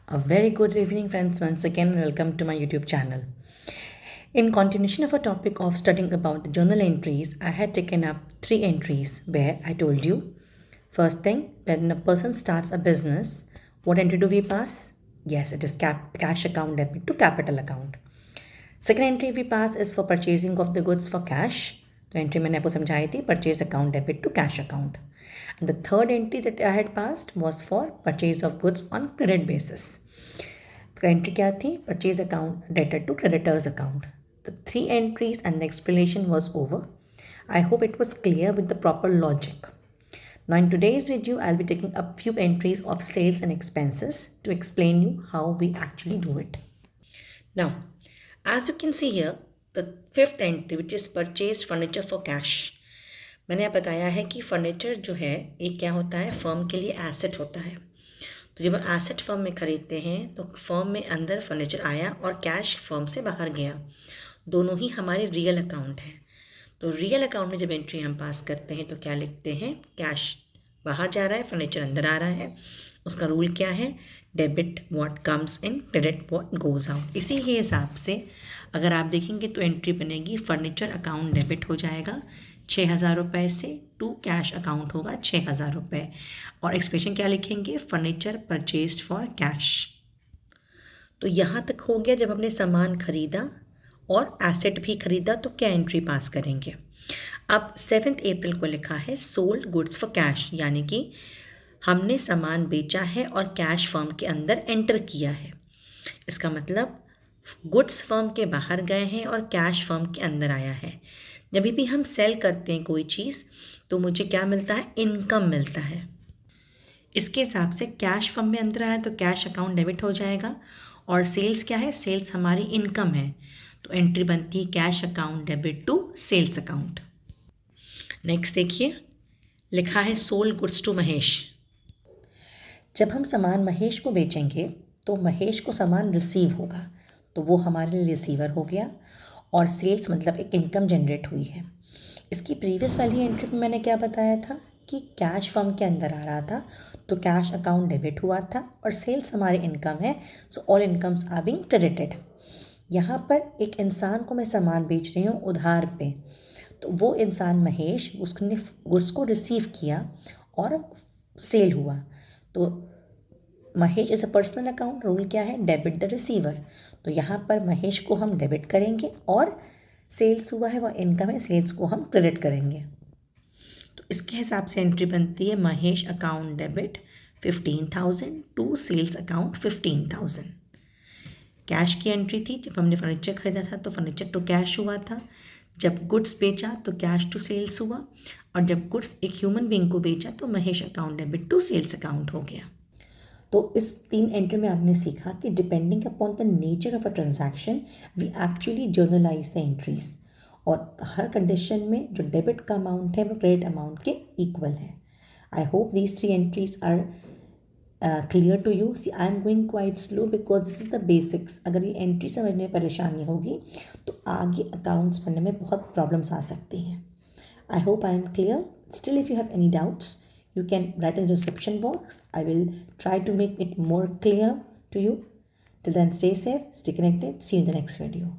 A very good evening, friends. Once again, welcome to my YouTube channel. In continuation of a topic of studying about the journal entries, I had taken up 3 entries where I told you first thing, when a person starts a business, what entry do we pass? Yes, it is cash account debit to capital account. Second entry we pass is for purchasing of the goods for cash. तो entry मैंने आपको समझाई थी, purchase account debit to cash account. And the third entry that I had passed was for purchase of goods on credit basis. तो entry क्या थी? Purchase account debtor to creditors account. The 3 entries and the explanation was over. I hope it was clear with the proper logic. Now in today's video, I'll be taking up few entries of sales and expenses to explain you how we actually do it. Now, as you can see here, the 5th entry which is purchased furniture for cash. मैंने आप बताया है कि furniture जो है ये क्या होता है, फर्म के लिए एसेट होता है. तो जब हम एसेट फर्म में ख़रीदते हैं तो फर्म में अंदर फर्नीचर आया और कैश फर्म से बाहर गया, दोनों ही हमारे रियल अकाउंट हैं. तो रियल अकाउंट में जब एंट्री हम पास करते हैं तो क्या लिखते हैं? कैश बाहर जा रहा है, फर्नीचर अंदर आ रहा है. उसका रूल क्या है? Debit what comes in, credit what goes out. इसी के हिसाब से अगर आप देखेंगे तो एंट्री बनेगी फर्नीचर अकाउंट डेबिट हो जाएगा 6,000 रुपये से, टू कैश अकाउंट होगा 6,000 रुपये. और एक्सप्रेशन क्या लिखेंगे? Furniture purchased for cash. तो यहाँ तक हो गया. जब हमने सामान खरीदा और एसेट भी खरीदा तो क्या एंट्री पास करेंगे. अब 7 अप्रैल को लिखा है सोल्ड गुड्स फॉर कैश, यानी कि हमने सामान बेचा है और कैश फर्म के अंदर एंटर किया है. इसका मतलब गुड्स फर्म के बाहर गए हैं और कैश फर्म के अंदर आया है. जब भी हम सेल करते हैं कोई चीज़ तो मुझे क्या मिलता है? इनकम मिलता है. इसके हिसाब से कैश फर्म में अंदर आया तो कैश अकाउंट डेबिट हो जाएगा. और सेल्स क्या है? सेल्स हमारी इनकम है, तो एंट्री बनती है cash account debit to sales account. Next देखिए, लिखा है सोल्ड गुड्स टू महेश. जब हम सामान महेश को बेचेंगे तो महेश को सामान रिसीव होगा, तो वो हमारे लिए रिसीवर हो गया. और सेल्स मतलब एक इनकम जनरेट हुई है. इसकी प्रीवियस वाली एंट्री में मैंने क्या बताया था कि कैश फर्म के अंदर आ रहा था तो कैश अकाउंट डेबिट हुआ था और सेल्स हमारी इनकम है, so all incomes are being credited. यहाँ पर एक इंसान को मैं सामान बेच रही हूँ उधार पे, तो वो इंसान महेश उसने गुड्स को रिसीव किया और सेल हुआ. तो Mahesh is a personal account. Rule क्या है? Debit the receiver. तो यहाँ पर महेश को हम डेबिट करेंगे और सेल्स हुआ है वह इनकम है, सेल्स को हम क्रेडिट करेंगे. तो इसके हिसाब से एंट्री बनती है Mahesh account debit 15,000 to sales account 15,000. Cash की एंट्री थी. जब हमने फर्नीचर खरीदा था तो फर्नीचर टू कैश हुआ था. जब गुड्स बेचा तो कैश टू सेल्स हुआ. और जब गुड्स एक ह्यूमन बीइंग को बेचा तो Mahesh account debit to sales account हो गया. तो इस 3 एंट्री में आपने सीखा कि depending upon the nature of a transaction we actually journalise the entries. और हर कंडीशन में जो डेबिट का अमाउंट है वो क्रेडिट अमाउंट के इक्वल है. I hope these 3 entries are clear to you. See I am going quite slow because this is the basics. अगर ये एंट्री समझने में परेशानी होगी तो आगे अकाउंट्स बनने में बहुत प्रॉब्लम्स आ सकती हैं. I hope I am clear. Still, if you have any doubts, you can write in the description box. I will try to make it more clear to you. Till then, stay safe, stay connected. See you in the next video.